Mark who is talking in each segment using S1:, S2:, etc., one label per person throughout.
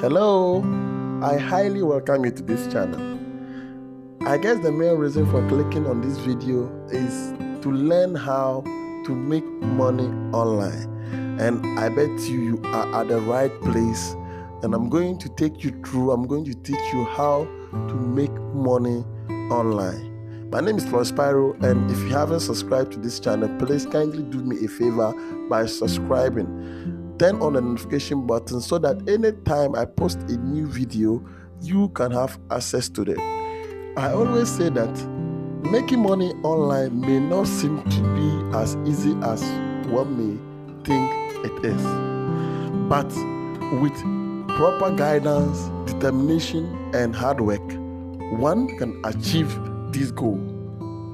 S1: Hello, I highly welcome you to this channel. I guess the main reason for clicking on this video is to learn how to make money online, and I bet you are at the right place, and I'm going to take you through, I'm going to teach you how to make money online. My name is Floyd Spyro, and if you haven't subscribed to this channel, please kindly do me a favor by subscribing. Turn on the notification button so that anytime I post a new video, you can have access to it. I always say that making money online may not seem to be as easy as one may think it is. But with proper guidance, determination, and hard work, one can achieve this goal.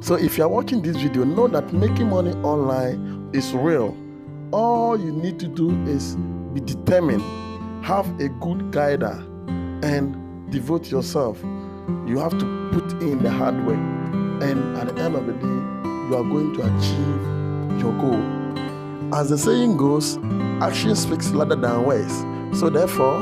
S1: So if you are watching this video, know that making money online is real. All you need to do is be determined, have a good guider, and devote yourself. You have to put in the hard work, and at the end of the day, you are going to achieve your goal. As the saying goes, action speaks louder than words. So therefore,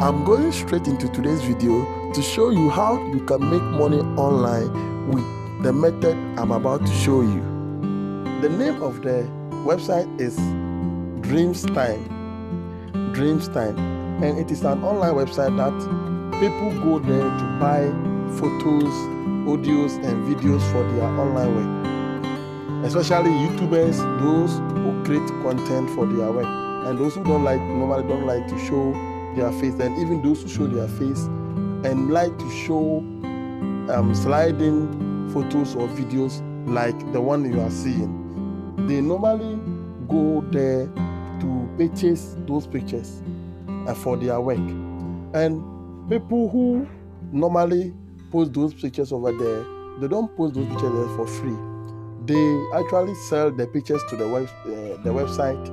S1: I'm going straight into today's video to show you how you can make money online with the method I'm about to show you. The name of the website is Dreamstime, and it is an online website that people go there to buy photos, audios, and videos for their online work. Especially YouTubers, those who create content for their work, and those who normally don't like to show their face, and even those who show their face and like to show sliding photos or videos like the one you are seeing. They normally go there to purchase those pictures for their work. And people who normally post those pictures over there, they don't post those pictures there for free. They actually sell the pictures to the website,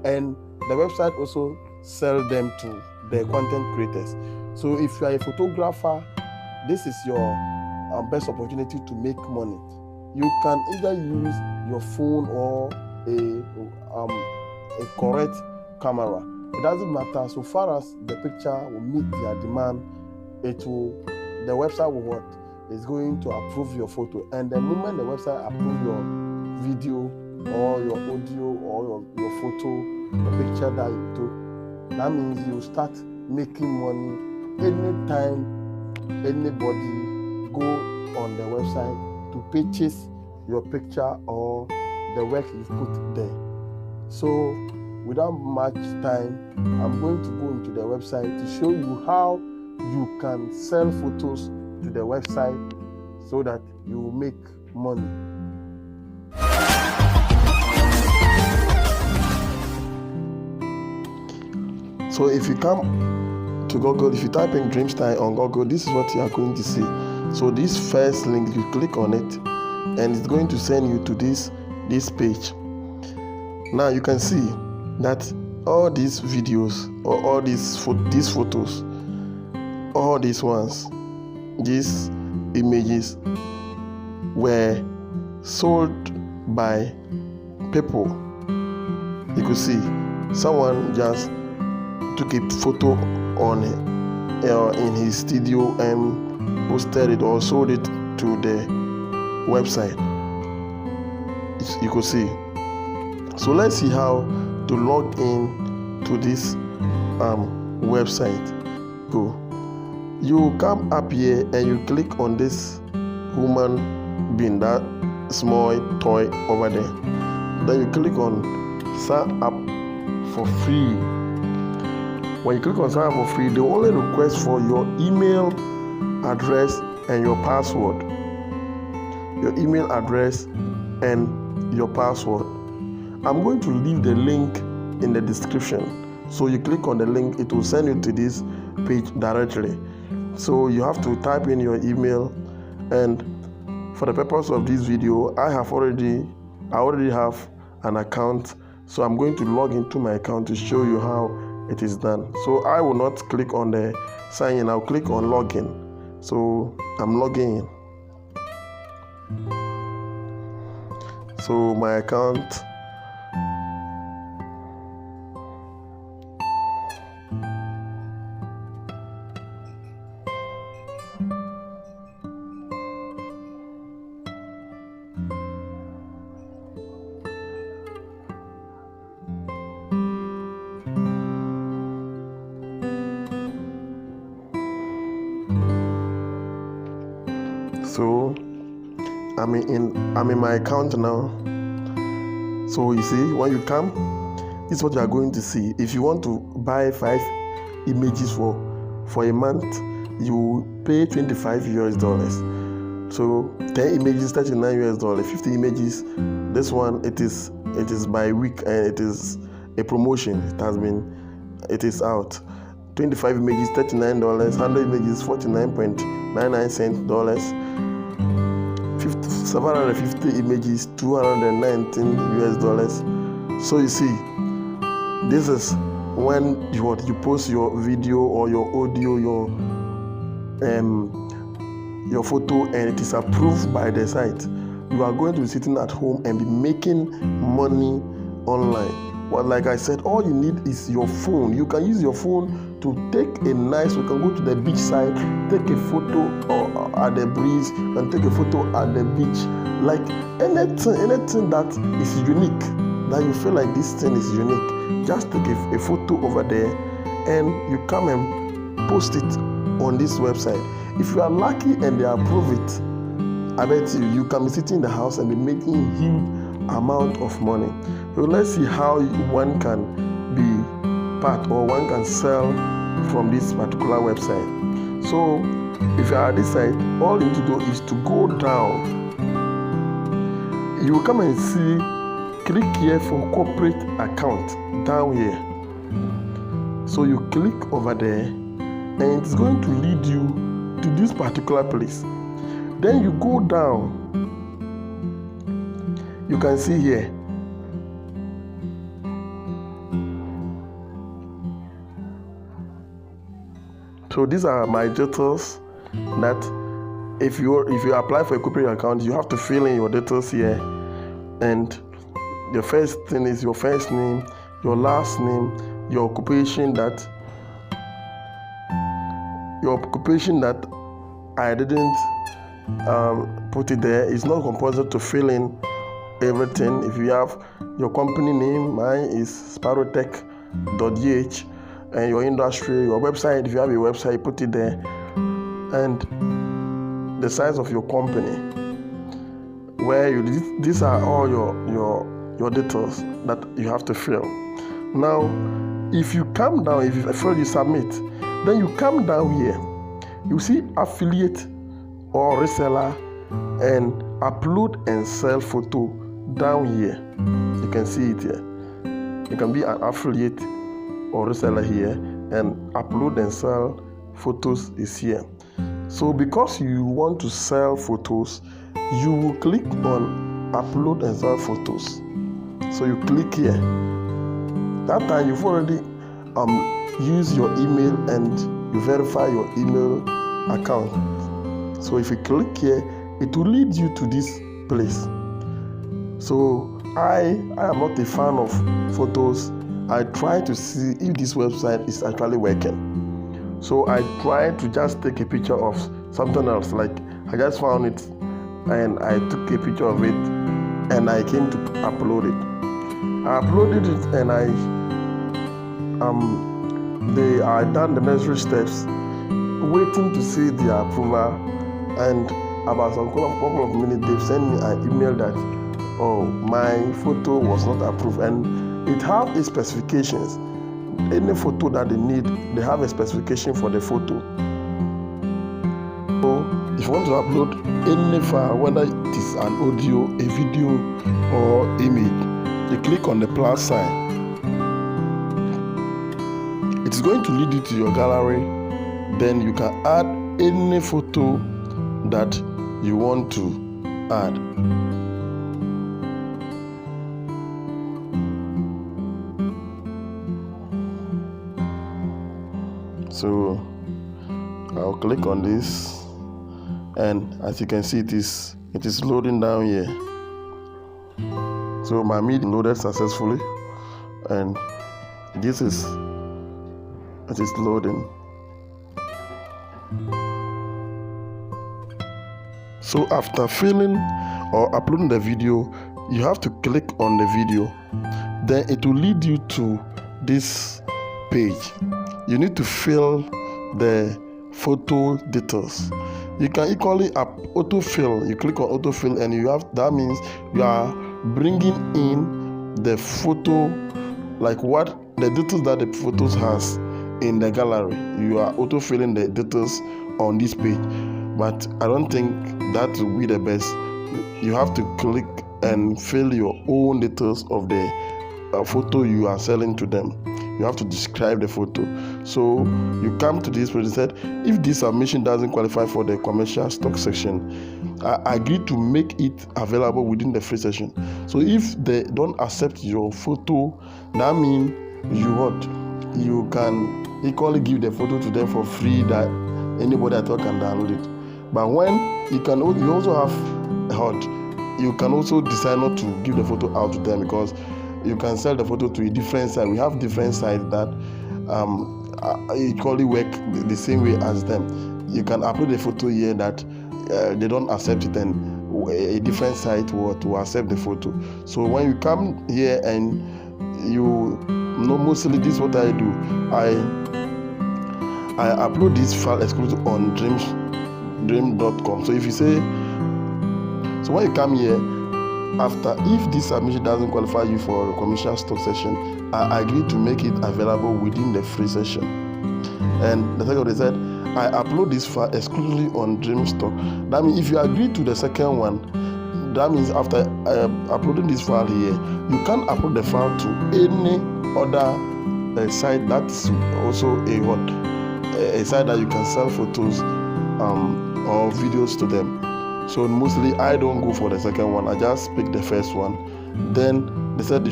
S1: and the website also sell them to the content creators. So if you are a photographer, this is your best opportunity to make money. You can either use your phone or a correct camera. It doesn't matter, so far as the picture will meet their demand. The website will is going to approve your photo, and the moment the website approve your video or your audio or your photo, the picture that you took, that means you start making money anytime anybody go on the website to purchase your picture or the work you've put there. So without much time, I'm going to go into the website to show you how you can sell photos to the website so that you will make money. So if you come to Google, if you type in Dreamstime on Google, this is what you are going to see. So this first link, you click on it, and it's going to send you to this page. Now you can see that all these videos or all these photos, all these ones, these images were sold by people. You could see someone just took a photo on it in his studio and posted it or sold it to the website. You could see. So let's see how to log in to this website. Go. You come up here and you click on this human being, that small toy over there. Then you click on sign up for free. When you click on sign up for free, they only request for your email address and your password. Your email address and your password. I'm going to leave the link in the description. So you click on the link, it will send you to this page directly. So you have to type in your email, and for the purpose of this video, I already have an account. So I'm going to log into my account to show you how it is done. So I will not click on the sign in, I'll click on login. So I'm logging in. So my account, So I'm in my account now. So you see, when you come, this is what you are going to see. If you want to buy 5 images for a month, you pay $25. So 10 images, $39. 50 images. This one, it is by week, and it is a promotion. It is out. 25 images, $39. 100 images, $49.99. 750 images, $219. So you see, this is when you post your video or your audio, your photo, and it is approved by the site. You are going to be sitting at home and be making money online. Well, like I said, all you need is your phone. You can use your phone to take you can go to the beach side, take a photo at the breeze, and take a photo at the beach. Like anything that is unique, that you feel like this thing is unique, just take a photo over there, and you come and post it on this website. If you are lucky and they approve it, I bet you can be sitting in the house and be making huge amount of money. So let's see how one can be part, or one can sell from this particular website. So if you are at this site, all you need to do is to go down. You will come and see, click here for corporate account down here. So you click over there, and it's going to lead you to this particular place. Then you go down. You can see here. So these are my details that if you apply for a corporate account, you have to fill in your details here. And the first thing is your first name, your last name, your occupation that I didn't put it there. It's not compulsory to fill in everything. If you have your company name, mine is sparrowtech.gh, and your industry, your website, if you have a website, put it there, and the size of your company, these are all your details that you have to fill. Now, if you come down, if you feel you submit, then you come down here, you see affiliate or reseller and upload and sell photo down here. You can see it here. You can be an affiliate or reseller here, and upload and sell photos is here. So because you want to sell photos, you will click on upload and sell photos. So you click here. That time you've already used your email and you verify your email account. So if you click here, it will lead you to this place. So I am not a fan of photos. I try to see if this website is actually working. So I try to just take a picture of something else. Like I just found it and I took a picture of it and I came to upload it. I uploaded it and I done the necessary steps, waiting to see the approval. And about some couple of minutes, they've sent me an email that, oh, my photo was not approved, and it have its specifications. Any photo that they need, they have a specification for the photo. So if you want to upload any file, whether it is an audio, a video, or image, you click on the plus sign. It's going to lead you to your gallery. Then you can add any photo that you want to add. So I'll click on this, and as you can see, it is loading down here. So my media loaded successfully, and it is loading. So after filling or uploading the video, you have to click on the video. Then it will lead you to this page. You need to fill the photo details. You can equally autofill. You click on autofill, and that means you are bringing in the photo, like what the details that the photos has in the gallery. You are autofilling the details on this page, but I don't think that will be the best. You have to click and fill your own details of the photo you are selling to them. You have to describe the photo. So you come to this page and said, if this submission doesn't qualify for the commercial stock section, I agree to make it available within the free session. So if they don't accept your photo, that means you can equally give the photo to them for free, that anybody at all can download it. But when you also have you can also decide not to give the photo out to them, because you can sell the photo to a different site. We have different sites that equally work the same way as them. You can upload a photo here that they don't accept it, and a different site will accept the photo. So when you come here and mostly this is what I do. I upload this file exclusive on dream.com. So if you say, so when you come here, if this submission doesn't qualify you for a commercial stock session, I agree to make it available within the free session. And the second, they said, I upload this file exclusively on Dreamstock. That means if you agree to the second one, that means after uploading this file here, you can upload the file to any other site that's also a site that you can sell photos or videos to them. So mostly I don't go for the second one. I just pick the first one. Then they said,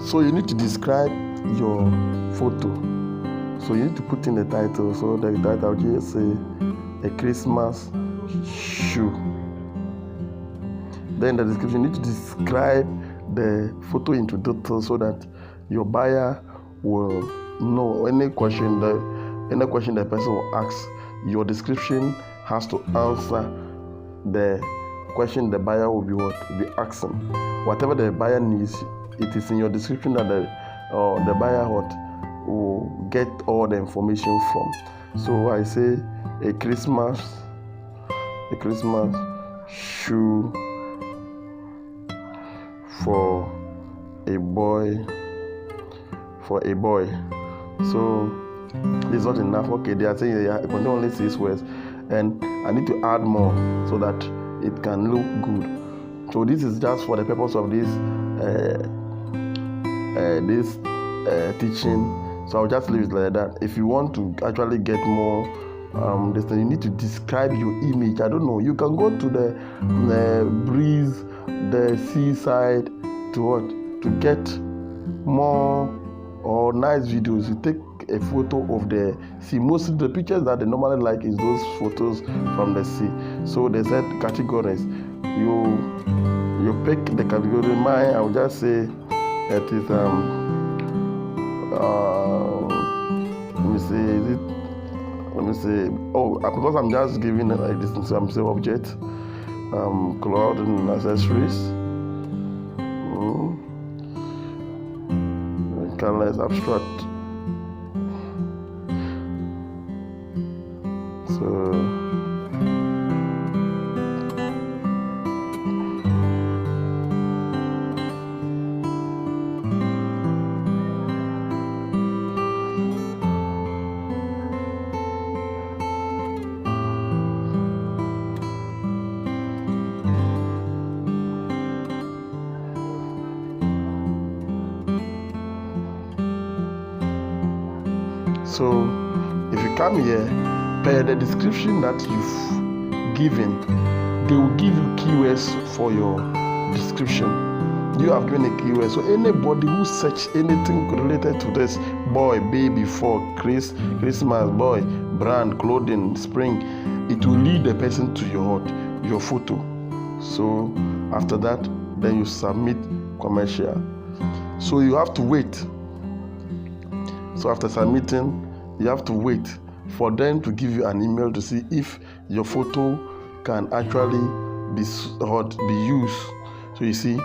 S1: so you need to describe your photo. So you need to put in the title. So the title will just say a Christmas shoe. Then the description, you need to describe the photo into detail so that your buyer will know any question the person will ask. Your description has to answer the question the buyer will be asking. Whatever the buyer needs, it is in your description that the buyer will get all the information from. So I say a Christmas shoe for a boy. So this is not enough. Okay, they are saying I can only 6 words, and I need to add more so that it can look good. So this is just for the purpose of this teaching. So I'll just leave it like that. If you want to actually get more you need to describe your image. I don't know, you can go to the breeze, the seaside, to get more or nice videos. You take a photo of the sea. Most of the pictures that they normally like is those photos from the sea. So they said categories. You pick the category. Mine, I will just say it is let me see. Oh, because I'm just giving like this, so I'm saying object, clothing, accessories, colors, abstract. So if you come here, per the description that you've given, they will give you keywords for your description. You have given a keyword, so anybody who search anything related to this, boy, baby, for Christmas, boy, brand, clothing, spring, it will lead the person to your photo. So after that, then you submit commercial. So you have to wait. So after submitting, you have to wait for them to give you an email to see if your photo can actually be used. So you see,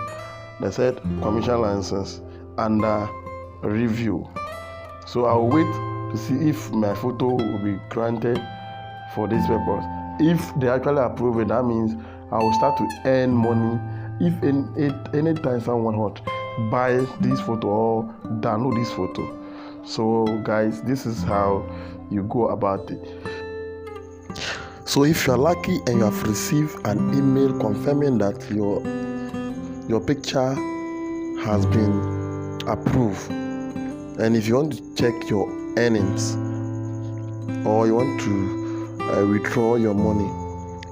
S1: they said commercial license under review. So I'll wait to see if my photo will be granted for this purpose. if they actually approve it, that means I will start to earn money. If anytime someone want buy this photo or download this photo. So guys, this is how you go about it. So if you are lucky and you have received an email confirming that your picture has been approved, and if you want to check your earnings or you want to withdraw your money,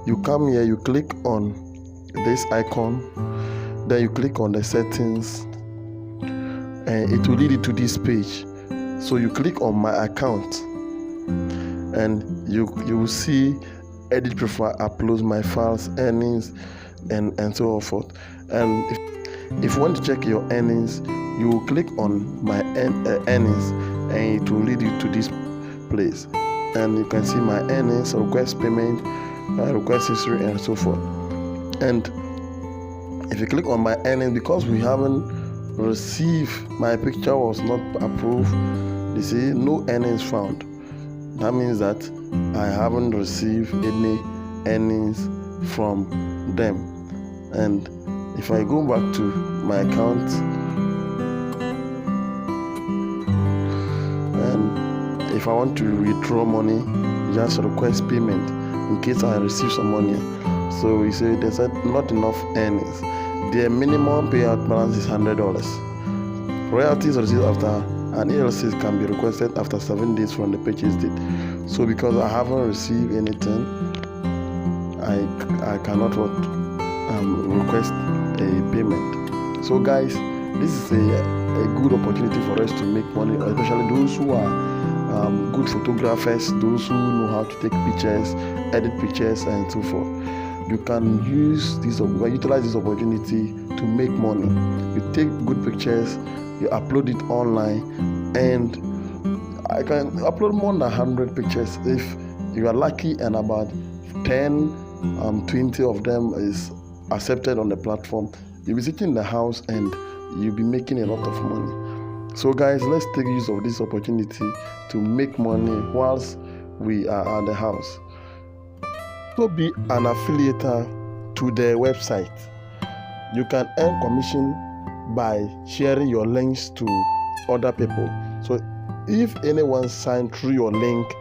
S1: you come here, you click on this icon, then you click on the settings, and it will lead you to this page. So you click on my account, and you will see edit profile, upload my files, earnings, and so forth. And if you want to check your earnings, you will click on my earnings, and it will lead you to this place, and you can see my earnings, request payment, request history, and so forth. And if you click on my earnings, because we haven't received, my picture was not approved, you see no earnings found. That means that I haven't received any earnings from them. And if I go back to my account, and if I want to withdraw money, just request payment in case I receive some money. So you say there's not enough earnings. Their minimum payout balance is $100. Royalties received after an ELC can be requested after 7 days from the purchase date. So because I haven't received anything, I cannot request a payment. So guys, this is a good opportunity for us to make money, especially those who are good photographers, those who know how to take pictures, edit pictures, and so forth. You can utilize this opportunity to make money. You take good pictures, you upload it online, and I can upload more than 100 pictures if you are lucky, and about 10, 20 of them is accepted on the platform. You'll be sitting in the house and you'll be making a lot of money. So guys, let's take use of this opportunity to make money whilst we are at the house. So be an affiliate to the website. You can earn commission by sharing your links to other people. So if anyone signs through your link,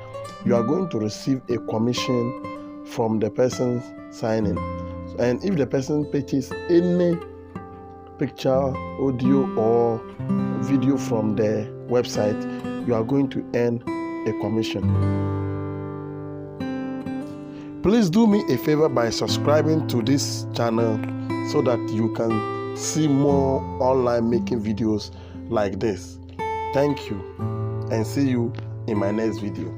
S1: you are going to receive a commission from the person signing. And if the person purchases any picture, audio, or video from the website, you are going to earn a commission. Please do me a favor by subscribing to this channel so that you can see more online making videos like this. Thank you, and see you in my next video.